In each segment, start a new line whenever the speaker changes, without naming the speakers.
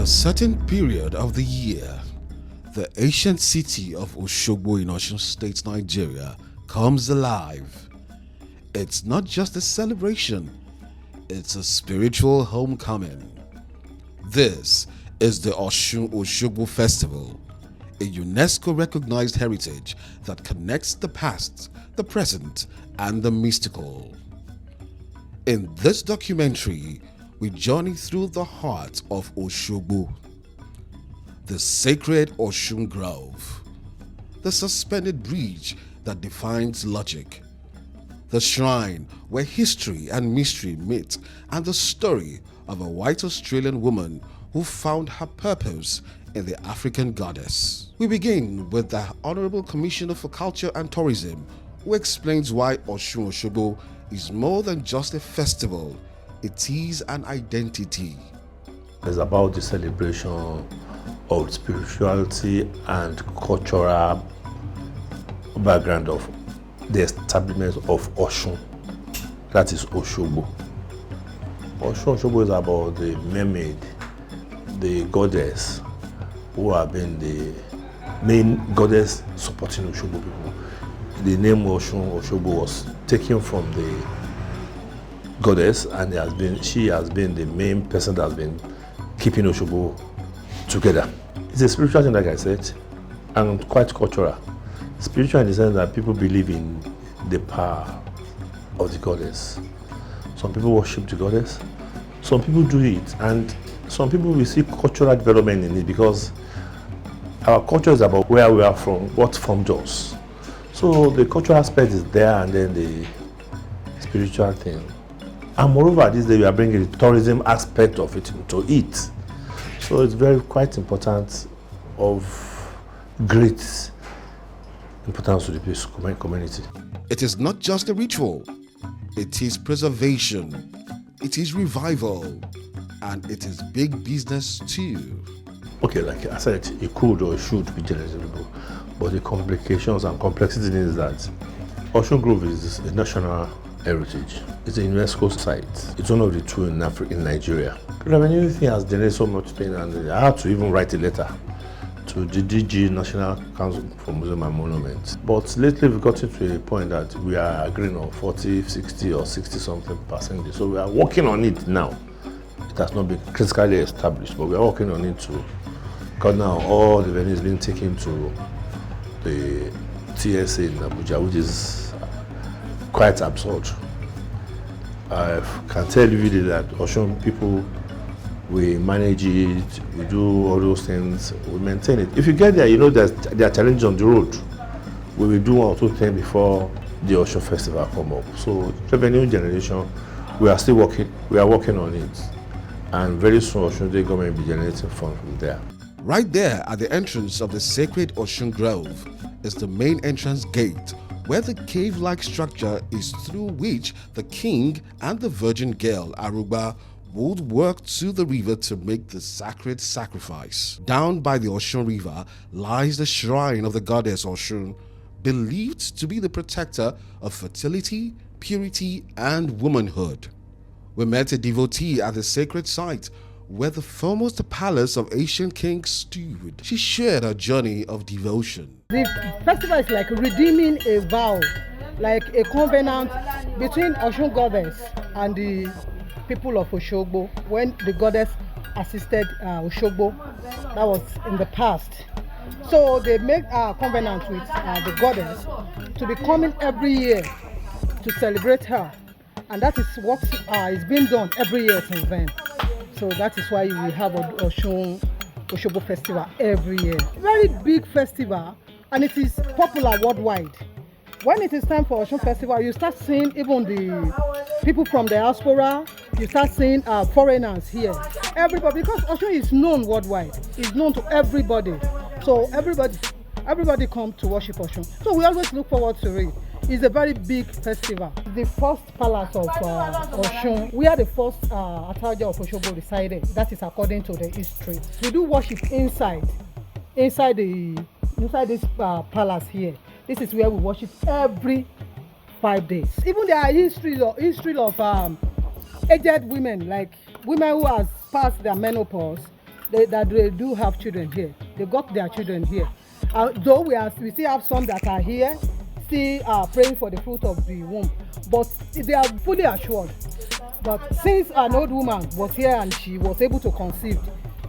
certain period of the year, the ancient city of Osogbo in Osun State, Nigeria, comes alive. It's not just a celebration, it's a spiritual homecoming. This is the Osun Osogbo Festival, a UNESCO-recognized heritage that connects the past, the present, and the mystical. In this documentary, we journey through the heart of Osogbo, the sacred Osun Grove, the suspended bridge that defines logic, the shrine where history and mystery meet, and the story of a white Australian woman who found her purpose in the African goddess. We begin with the Honorable Commissioner for Culture and Tourism, who explains why Osun Osogbo is more than just a festival, it is an identity.
It's about the celebration of spirituality and cultural background of the establishment of Osun, that is Osogbo. Osun Osogbo is about the mermaid, the goddess, who have been the main goddess supporting Osogbo people. The name Osun Osogbo was taken from the goddess, and she has been the main person that has been keeping Osogbo together. It's a spiritual thing, like I said, and quite cultural. Spiritual in the sense that people believe in the power of the goddess. Some people worship the goddess, some people do it, and some people will see cultural development in it, because our culture is about where we are from, what formed us. So the cultural aspect is there, and then the spiritual thing. And moreover, this day we are bringing the tourism aspect of it into it. So it's quite important, of great importance to the community.
It is not just a ritual, it is preservation, it is revival, and it is big business too.
Okay, like I said, it could or should be generalizable, but the complications and complexity is that Osun Grove is a national heritage. It's a UNESCO site. It's one of the two in Nigeria. Revenue thing has generated so much thing, and I had to even write a letter to the DG National Council for Museum and Monuments. But lately we've gotten to a point that we are agreeing on 40, 60 or 60 something percent. So we are working on it now. It has not been critically established, but we are working on it too. Because now all the venues being taken to the TSA in Abuja, which is quite absurd. I can tell you really that Osun people, we manage it, we do all those things, we maintain it. If you get there, you know that there are challenges on the road. We will do one or two things before the Osun Festival come up. So revenue generation, we are still working, we are working on it. And very soon Osun State government will be generating funds from there.
Right there at the entrance of the sacred Osun Grove is the main entrance gate, where the cave-like structure is through which the king and the virgin girl, Aruba, would work to the river to make the sacred sacrifice. Down by the Osun River lies the shrine of the goddess Osun, believed to be the protector of fertility, purity, and womanhood. We met a devotee at the sacred site, where the foremost palace of ancient kings stood. She shared her journey of devotion.
The festival is like redeeming a vow, like a covenant between Osun goddess and the people of Osogbo. When the goddess assisted Osogbo, that was in the past. So they make a covenant with the goddess to be coming every year to celebrate her. And that is what is being done every year since then. So that is why we have Osun Osogbo Festival every year. Very big festival, and it is popular worldwide. When it is time for Osun Festival, you start seeing even the people from the diaspora, you start seeing foreigners here. Everybody, because Osun is known worldwide, it's known to everybody. So everybody come to worship Osun. So we always look forward to it. It's a very big festival. The first palace of Osun, we are the first Ataja of Osogbo resided. That is according to the history. We do worship inside this palace here. This is where we worship every 5 days. Even there are history of aged women, like women who has passed their menopause. they do have children here. They got their children here. Though we still have some that are here, still praying for the fruit of the womb. But they are fully assured. But since an old woman was here and she was able to conceive,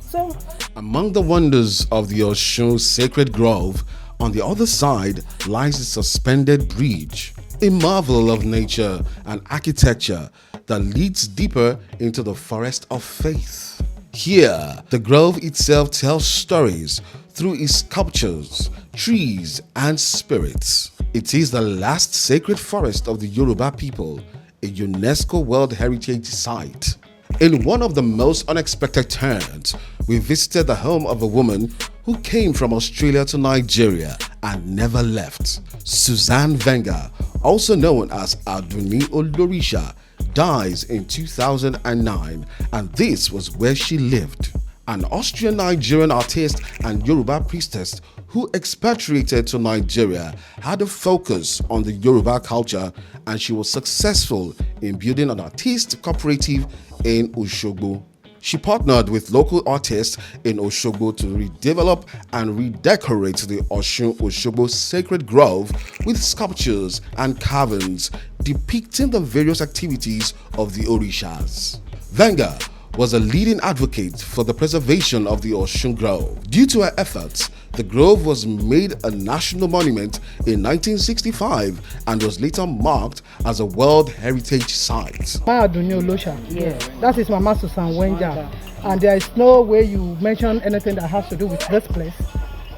so
among the wonders of the Osun sacred grove, on the other side lies the suspended bridge, a marvel of nature and architecture that leads deeper into the forest of faith. Here, the grove itself tells stories through its sculptures, trees, and spirits. It is the last sacred forest of the Yoruba people, a UNESCO World Heritage Site. In one of the most unexpected turns, we visited the home of a woman who came from Australia to Nigeria and never left. Suzanne Wenger, also known as Adunni Olorisha, dies in 2009, and this was where she lived. An Austrian-Nigerian artist and Yoruba priestess who expatriated to Nigeria had a focus on the Yoruba culture, and she was successful in building an artist cooperative in Osogbo. She partnered with local artists in Osogbo to redevelop and redecorate the Osun Osogbo sacred grove with sculptures and carvings depicting the various activities of the Orishas. Wenger was a leading advocate for the preservation of the Osun Grove. Due to her efforts, the grove was made a national monument in 1965 and was later marked as a World Heritage Site.
Adunni Olorisha, that is Mama Susan Wenger, and there is no way you mention anything that has to do with this place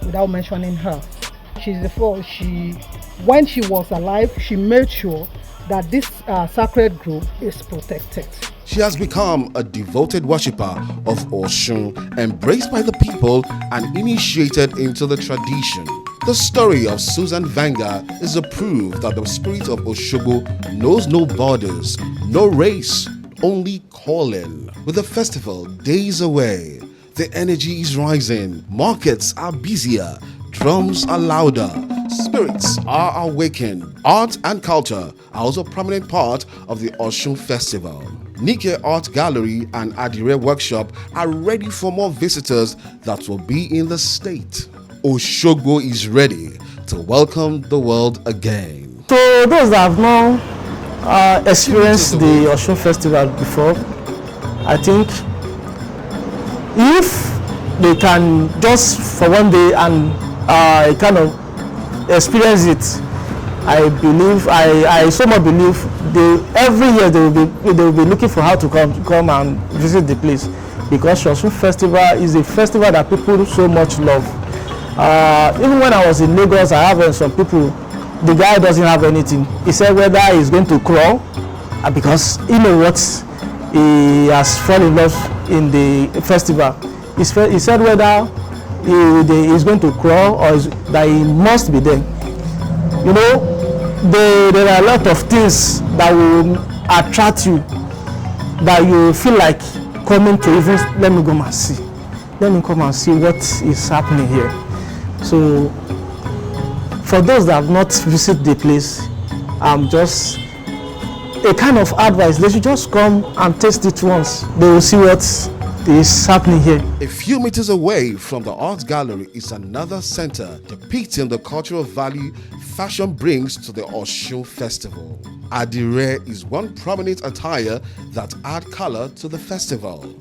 without mentioning her. She's the first. When she was alive, she made sure that this sacred grove is protected.
She has become a devoted worshipper of Osun, embraced by the people and initiated into the tradition. The story of Susan Wenger is a proof that the spirit of Osogbo knows no borders, no race, only calling. With the festival days away, the energy is rising, markets are busier, drums are louder, spirits are awakened. Art and culture are also a prominent part of the Osun Festival. Nike Art Gallery and Adire Workshop are ready for more visitors that will be in the state. Osogbo is ready to welcome the world again.
So those that have not experienced the Osun Festival before, I think if they can just for one day and kind of experience it, I believe, I so much believe every year they will be looking for how to come and visit the place, because Osun Festival is a festival that people so much love. Even when I was in Lagos, I have some people, the guy doesn't have anything. He said whether he's going to crawl, because he knows what he has fallen in love in the festival. He said whether he's going to crawl or that he must be there. You know, there are a lot of things that will attract you, that you feel like coming to even let me come and see. Let me come and see what is happening here. So for those that have not visited the place, I'm just a kind of advice. They should just come and taste it once. They will see what is happening here.
A few meters away from the art gallery is another center depicting the cultural value fashion brings to the Osun Festival. Adire is one prominent attire that adds color to the festival.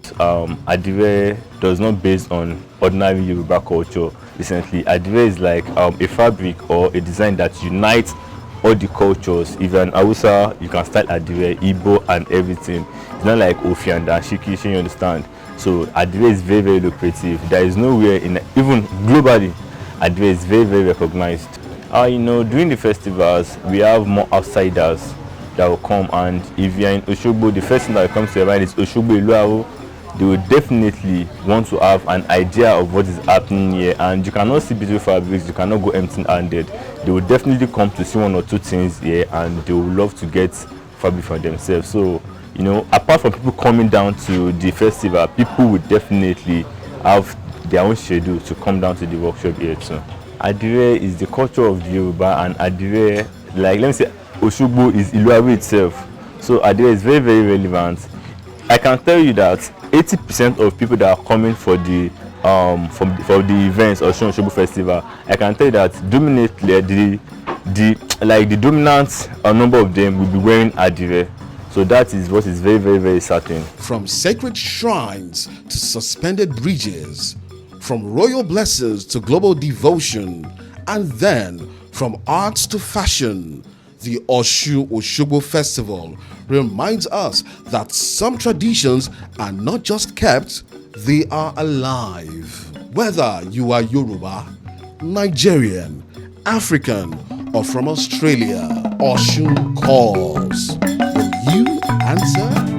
Adire does not base on ordinary Yoruba culture. Recently, Adire is like a fabric or a design that unites all the cultures. If you're an Hausa, you can style Adire, Igbo, and everything. It's not like Ofi and Shiki, you understand? So Adire is very, very lucrative. There is nowhere even globally, Adire is very, very recognized. You know, during the festivals, we have more outsiders that will come, and if you're in Osogbo, the first thing that comes to your mind is Osogbo Iluawo. They will definitely want to have an idea of what is happening here, and you cannot see beautiful fabrics, you cannot go empty-handed. They will definitely come to see one or two things here, and they will love to get fabric for themselves. So, you know, apart from people coming down to the festival, people would definitely have their own schedule to come down to the workshop here too. Adire is the culture of the Yoruba, and Adire, like let me say, Osogbo is Iluawo itself. So Adire is very, very relevant. I can tell you that 80% of people that are coming for the for the events or Osogbo festival, I can tell you that dominantly the dominant number of them will be wearing adire. So that is what is very, very, very certain.
From sacred shrines to suspended bridges, from royal blessings to global devotion, and then from arts to fashion, the Osogbo Festival reminds us that some traditions are not just kept, they are alive. Whether you are Yoruba, Nigerian, African, or from Australia, Osun calls. Will you answer?